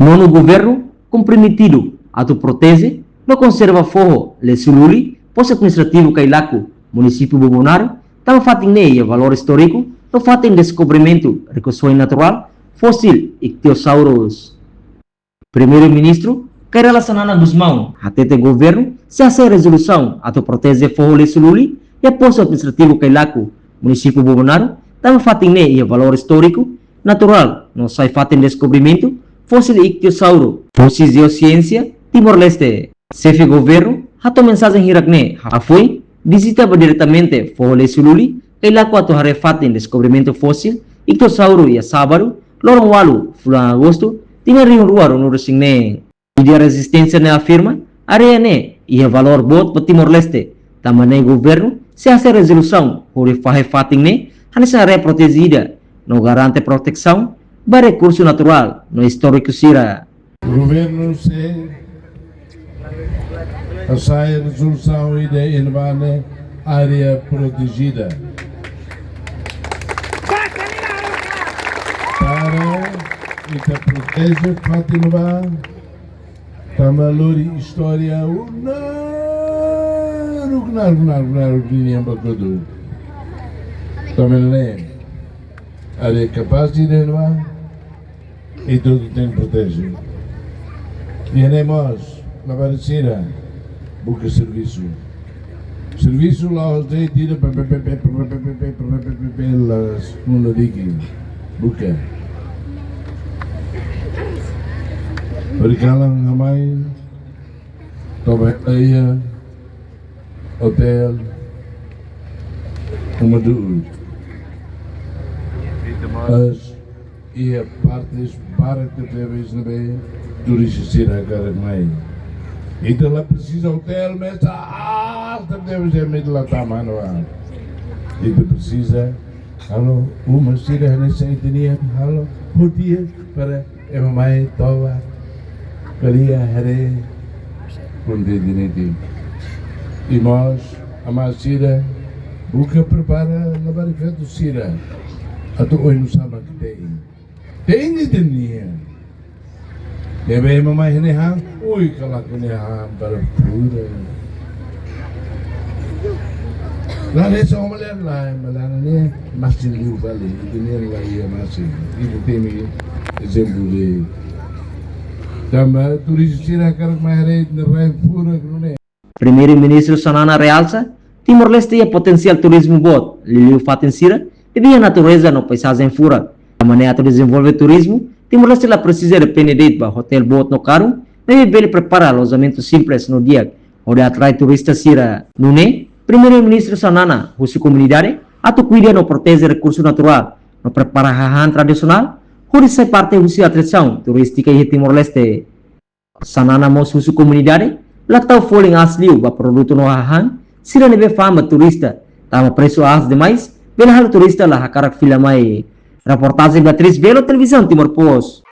Nono governo comprometido atau protege no conserva forro le sululi posto administrativo Cailaco, município Bobonaro, tama fating ne o valor histórico no fating descobrimento recursos natural fósil ictiosaurus. Primeiro-ministro Kairala Sanana Guzmão, atete governo se hace resolução atau protege forro le sululi e posto administrativo Cailaco, município Bobonaro, tama fating ne o valor histórico natural no sai fating descobrimento fósil ictiosauro, fósil geociência Timor-Leste. Chefe governo hato mensagem hirakne foi visita diretamente forle sululi Cailaco atau hare fatin descobrimento fósil ictiosauro e sábado lorong walu bulan agosto tinha riun ruar no resingne dia resistência ne afirma area ne e valor bot para Timor-Leste tamane governo se hace resolução hore fatin ne hanisa area protegida no garante proteção ba recurso natural no histórico sira. O governo se a resolução e de inovar área protegida para e que protege Fátima tamalori história unar dunia bakudu também área capaz de inovar e tudo tem protege e nós na Barcira busca serviço lá de tira pelas munadiki busca berkalang ramai tobaia hotel umadu as ia partes para que teves na bem turistas sira karamai. Itu lah precisa hotel mesa alta deve ser meio lá taman lá. Itu precisa halo uma sira nessa etnia halo podia para emai toa queria hare kunde diniti. E nós a masira buka prepara lebar fetu sira atau oi no sama que tem etnia. Deve mamai hene hang, ui kalak hene hang para pura. Lá nessa mulher lá ni masih liu balik, itu ni lah ia masih. Ibu temi exemplo de. Tambah turis Cina karak mahre nerai pura krone. Primeiro-ministro Sanana realça Timor-Leste e potencial turismo bot, liu fatin sira e via natureza no paisagem fura. A maneira de desenvolver turismo Timor-Leste lá precisa de penedit ba hotel bot no caro, deve bem preparar alojamento simples no dia, onde atrai turistas sira. Nune, primeiro-ministro Sanana, husi comunidade, atu cuida no protege recurso natural, no prepara hahan tradicional, onde sai parte husi atração turística e Timor-Leste. Sanana mos husi comunidade, lá tau foling asliu ba produto no hahan, sira nebe fama turista, tama preço as demais, bela hal turista lá hakarak fila mai. Reportagem Beatriz Belo, Televisão Timor Post.